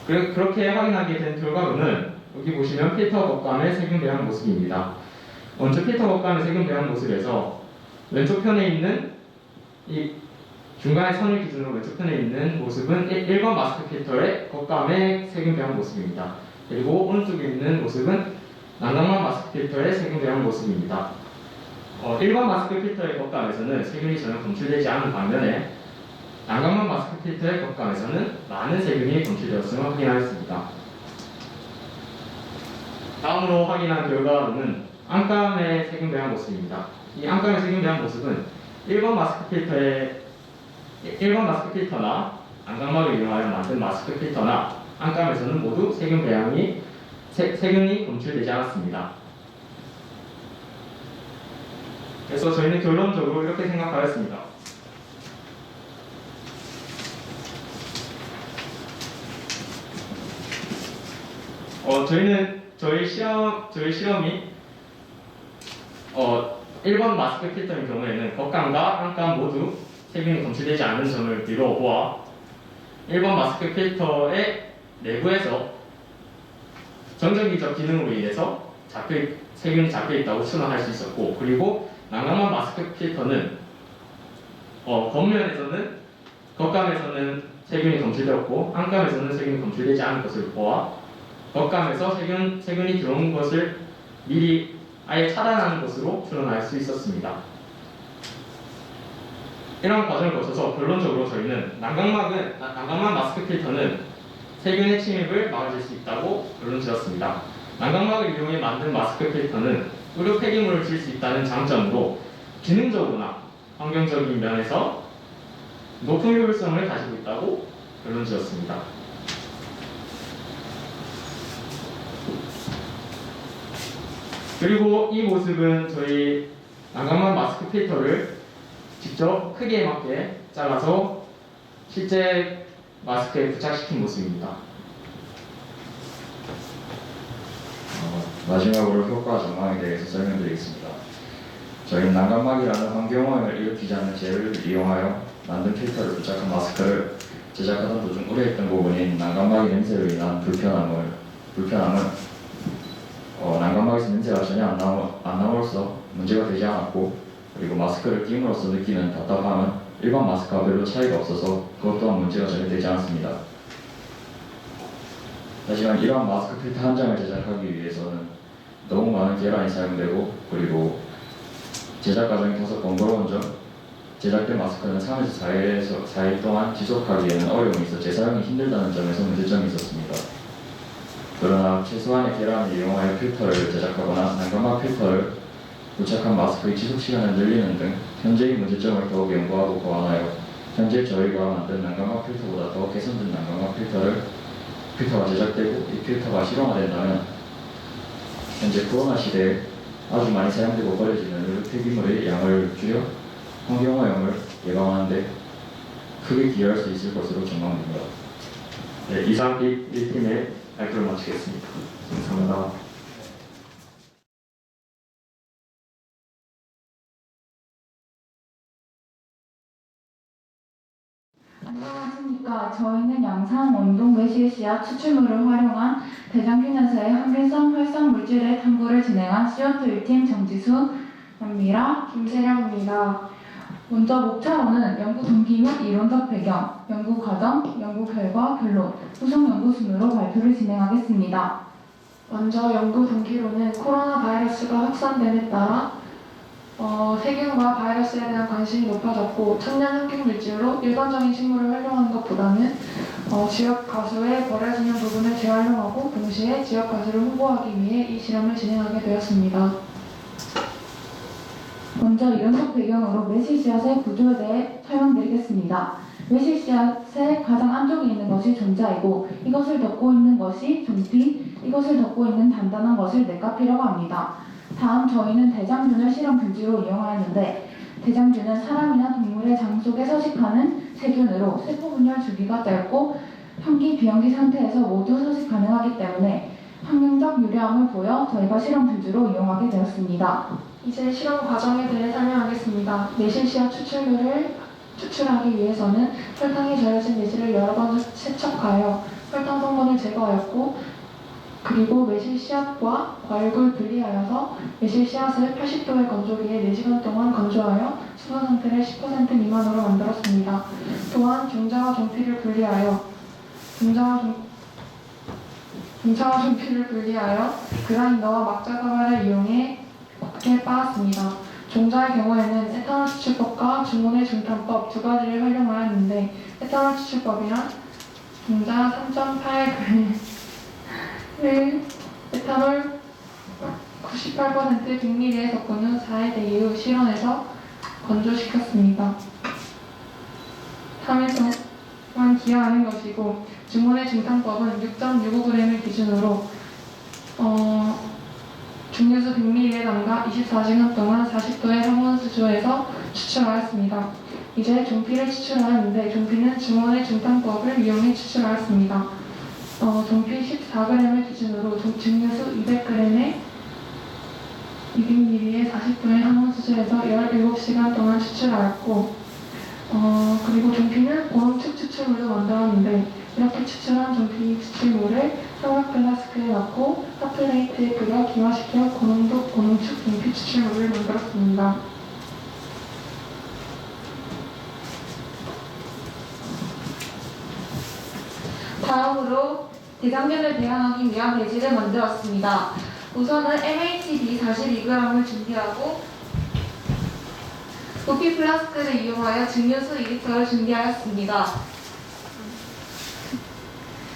그렇게 확인하게 된 결과로는 여기 보시면 필터 겉감의 세균 배양 모습입니다. 먼저 필터 겉감의 세균 배양 모습에서 왼쪽 편에 있는 이 중간에 선을 기준으로 왼쪽 편에 있는 모습은 1번 마스크 필터의 겉감의 세균 배양 모습입니다. 그리고 오른쪽에 있는 모습은 난각막 마스크 필터의 세균 배양 모습입니다. 1번 마스크 필터의 겉감에서는 세균이 전혀 검출되지 않은 반면에 난각막 마스크 필터의 겉감에서는 많은 세균이 검출되었음을 확인하였습니다. 다음으로 확인한 결과로는 안감의 세균 배양 모습입니다. 이 안감의 세균 배양 모습은 1번 마스크 필터나 안각막을 이용하여 만든 마스크 필터나 안감에서는 모두 세균이 검출되지 않았습니다. 그래서 저희는 결론적으로 이렇게 생각하였습니다. 저희 실험이 1번 마스크 필터의 경우에는 겉감과 안감 모두 세균이 검출되지 않는 점을 이루어 보아 1번 마스크 필터의 내부에서 정전기적 기능으로 인해서 세균이 잡혀있다고 추론할 수 있었고, 그리고 난각막 마스크 필터는 겉면에서는 겉감에서는 세균이 검출되었고 안감에서는 세균이 검출되지 않은 것을 보아 겉감에서 세균이 들어온 것을 미리 아예 차단하는 것으로 추론할 수 있었습니다. 이런 과정을 거쳐서 결론적으로 저희는 난각막 마스크 필터는 세균의 침입을 막아줄 수 있다고 결론 지었습니다. 난각막을 이용해 만든 마스크 필터는 의료 폐기물을 줄 수 있다는 장점으로 기능적으로나 환경적인 면에서 높은 효율성을 가지고 있다고 결론 지었습니다. 그리고 이 모습은 저희 난각막 마스크 필터를 직접 크기에 맞게 잘라서 실제 마스크에 부착시킨 모습입니다. 마지막으로 효과 전망에 대해서 설명드리겠습니다. 저희는 난각막이라는 환경오염을 일으키지 않는 재료를 이용하여 만든 필터를 부착한 마스크를 제작하던 도중 우려했던 부분인 난각막의 냄새로 인한 불편함은 난각막에서 냄새가 전혀 안 나므로써 문제가 되지 않았고, 그리고 마스크를 끼움으로써 느끼는 답답함은 일반 마스크와 별로 차이가 없어서 그것 또한 문제가 전혀 되지 않습니다. 하지만 이러한 마스크 필터 한 장을 제작하기 위해서는 너무 많은 계란이 사용되고, 그리고 제작 과정이 다소 번거로운 점, 제작된 마스크는 3에서 4일 동안 지속하기에는 어려움이 있어 재사용이 힘들다는 점에서 문제점이 있었습니다. 그러나 최소한의 계란을 이용하여 필터를 제작하거나 난각막 필터를 부착한 마스크의 지속시간을 늘리는 등 현재의 문제점을 더욱 연구하고 보완하여 현재 저희가 만든 난각막 필터보다 더 개선된 난각막 필터가 제작되고 이 필터가 실용화된다면 현재 코로나 시대에 아주 많이 사용되고 버려지는 의료 폐기물의 양을 줄여 환경오염을 예방하는 데 크게 기여할 수 있을 것으로 전망됩니다. 네, 이상 1팀의 발표를 마치겠습니다. 감사합니다. 안녕하십니까. 저희는 양산, 원동, 매실씨앗 추출물을 활용한 대장균에서의 항균성 활성 물질의 탐구를 진행한 CO2 1팀 정지수, 연미라, 김세령입니다. 먼저 목차로는 연구 동기 및 이론적 배경, 연구 과정, 연구 결과, 결론, 후속 연구 순으로 발표를 진행하겠습니다. 먼저 연구 동기로는 코로나 바이러스가 확산됨에 따라 세균과 바이러스에 대한 관심이 높아졌고 천연 항균 물질로 일반적인 식물을 활용하는 것보다는 지역 가수의 버려지는 부분을 재활용하고 동시에 지역 가수를 홍보하기 위해 이 실험을 진행하게 되었습니다. 먼저 이론적 배경으로 매실씨앗의 구조에 대해 설명드리겠습니다. 매실씨앗의 가장 안쪽에 있는 것이 종자이고 이것을 덮고 있는 것이 종피, 이것을 덮고 있는 단단한 것을 넥카피라고 합니다. 다음 저희는 대장균을 실험 균지로 이용하였는데 대장균은 사람이나 동물의 장 속에 서식하는 세균으로 세포 분열 주기가 짧고 현기, 비현기 상태에서 모두 서식 가능하기 때문에 환경적 유리함을 보여 저희가 실험 균지로 이용하게 되었습니다. 이제 실험 과정에 대해 설명하겠습니다. 매실씨앗 추출물을 추출하기 위해서는 설탕이 절여진 매실을 여러 번 세척하여 설탕 성분을 제거하였고 그리고 매실씨앗과 과육을 분리하여서 매실씨앗을 80도의 건조기에 4시간 동안 건조하여 수분 상태를 10% 미만으로 만들었습니다. 또한 종자와 종피를 분리하여 그라인더와 막자 가발을 이용해 곱게 빻았습니다. 종자의 경우에는 에탄올 추출법과 중온의 중탄법 두 가지를 활용하였는데 에탄올 추출법이란 종자 3.8g을 에탄올 98% 100ml에 섞은 후 4일 이후 실온에서 건조시켰습니다. 3일동안 기하하는 것이고 중온의 중탄법은 6.65g을 기준으로 중류수 100ml에 담가 24시간 동안 40도의 상온수조에서 추출하였습니다. 이제 종피를 추출하였는데 종피는 중온의 중탄법을 이용해 추출하였습니다. 종피 14g을 기준으로 중류수 200g에 200ml에 40도의 상온수조에서 17시간 동안 추출하였고 그리고 종피는 고농축 추출물로 만들었는데 이렇게 추출한 종피 추출물을 삼각 플라스크에 넣고 핫플레이트에 끓여 기화시켜 고농도 고농축 종피 추출물을 만들었습니다. 다음으로 대장균을 배양하기 위한 배지를 만들었습니다. 우선은 MHB 42g을 준비하고 부피 플라스크를 이용하여 증류수 2리터를 준비하였습니다.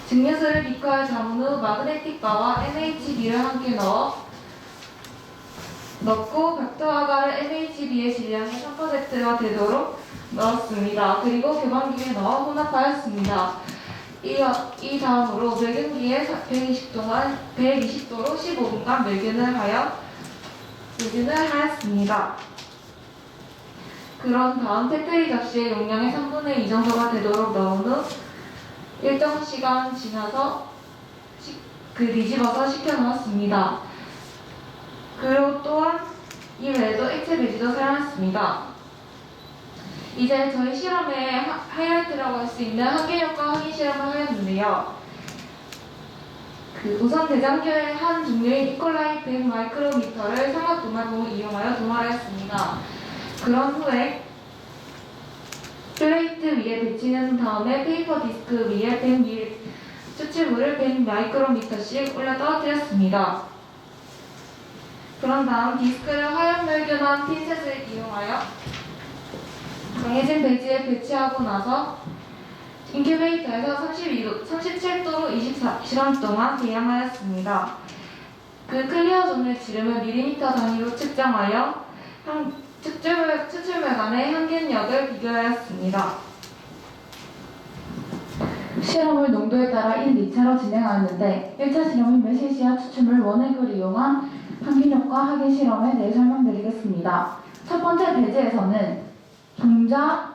증류수를 비커에 담은 후 마그네틱 바와 MHB를 함께 넣고 벽토아가를 MHB의 질량의 3%가 되도록 넣었습니다. 그리고 교반기에 넣어 혼합하였습니다. 이 다음으로 멸균기에 120도로 15분간 멸균을 하였습니다. 그런 다음 테트리 접시에 용량의 3분의 2 정도가 되도록 넣은 후 일정 시간 지나서 뒤집어서 식혀놓았습니다. 그리고 또한 이외에도 액체 배지도 사용했습니다. 이제 저희 실험의 하이라이트라고 할 수 있는 항균효과 확인 실험을 하였는데요. 우선 대장균의 한 종류인 이콜라이 100 마이크로미터를 삼각 도마봉을 이용하여 도마하였습니다. 그런 후에 플레이트 위에 배치한 다음에 페이퍼 디스크 위에 100ml 추출물을 100 마이크로미터씩 올려 떨어뜨렸습니다. 그런 다음 디스크를 화염 멸균한 핀셋을 이용하여 강해진 배지에 배치하고 나서 인큐베이터에서 37도로 24시간 동안 배양하였습니다. 그 클리어 존의 지름을 밀리미터 단위로 측정하여 추출물 간의 항균력을 비교하였습니다. 실험을 농도에 따라 1, 2차로 진행하였는데 1차 실험은 매실씨앗 추출물 원액을 이용한 항균효과 확인 실험에 대해 설명드리겠습니다. 첫 번째 배지에서는 종자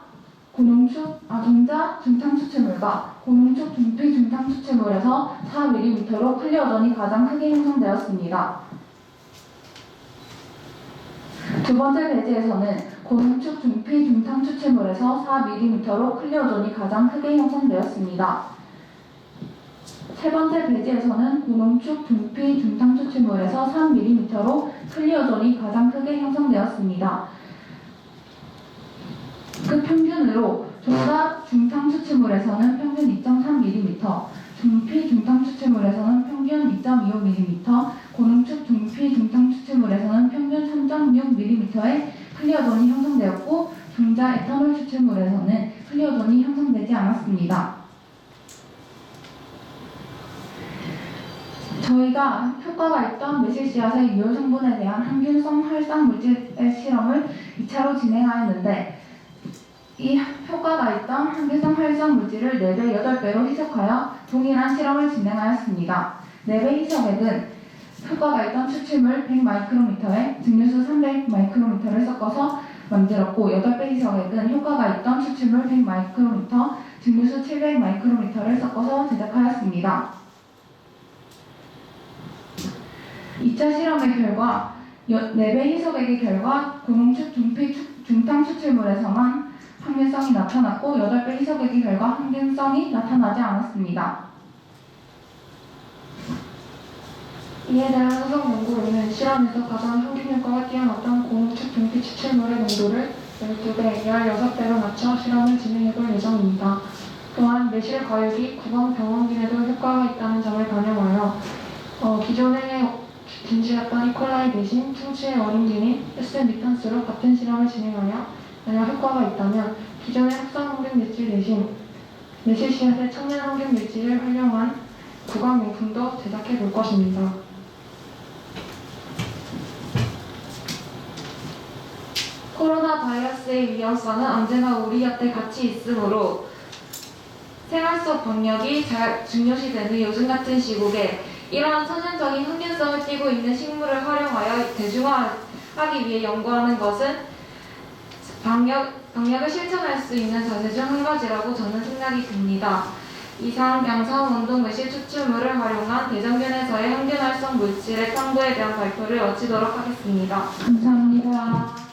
중탕 추출물과 고농축 종피 중탕 추출물에서 4mm로 클리어존이 가장 크게 형성되었습니다. 두 번째 배지에서는 고농축 중피 중탕 추출물에서 4mm로 클리오존이 가장 크게 형성되었습니다. 세 번째 배지에서는 고농축 중피 중탕 추출물에서 3mm로 클리오존이 가장 크게 형성되었습니다. 그 평균으로 조사 중탕 추출물에서는 평균 2.3mm, 중피 중탕 추출물에서는 평균 2.25mm, 고농축 중피 중탕 추출물에서는 평균 3.6mm의 클리오존이 형성되었고, 중자 에탄올 추출물에서는 클리오존이 형성되지 않았습니다. 저희가 효과가 있던 메실씨앗의 유효 성분에 대한 항균성 활성 물질의 실험을 2차로 진행하였는데, 이 효과가 있던 항균성 활성 물질을 4배, 8배로 희석하여 동일한 실험을 진행하였습니다. 4배 희석액은 효과가 있던 추출물 100마이크로미터에 증류수 300마이크로미터를 섞어서 만들었고, 8배 희석액은 효과가 있던 추출물 100마이크로미터, 증류수 700마이크로미터를 섞어서 제작하였습니다. 2차 실험의 결과, 4배 희석액의 결과 고농축 중피 중탕 추출물에서만 항균성이 나타났고, 8배 희석액의 결과 항균성이 나타나지 않았습니다. 이에 대한 소속 연구로는 실험에서 가장 항균 효과가 뛰어났던 고농축 중피 추출물의 농도를 12배, 16배로 낮춰 실험을 진행해볼 예정입니다. 또한 매실 과육이 구강 병원균에도 효과가 있다는 점을 반영하여 기존에 진시했던 이콜라이 대신 충치의 원인균인 S 미탄스로 같은 실험을 진행하여 만약 효과가 있다면 기존의 합성 항균 물질 대신 매실씨앗의 천연 항균 물질을 활용한 구강용품도 제작해 볼 것입니다. 코로나 바이러스의 위험성은 언제나 우리 곁에 같이 있으므로 생활 속 방역이 잘 중요시되는 요즘 같은 시국에 이러한 선천적인 항균성을 띠고 있는 식물을 활용하여 대중화하기 위해 연구하는 것은 방역을 실천할 수 있는 자세 중 한 가지라고 저는 생각이 듭니다. 이상 양산원동 매실 추출물을 활용한 대장균에서의 항균 활성 물질의 탐구에 대한 발표를 마치도록 하겠습니다. 감사합니다.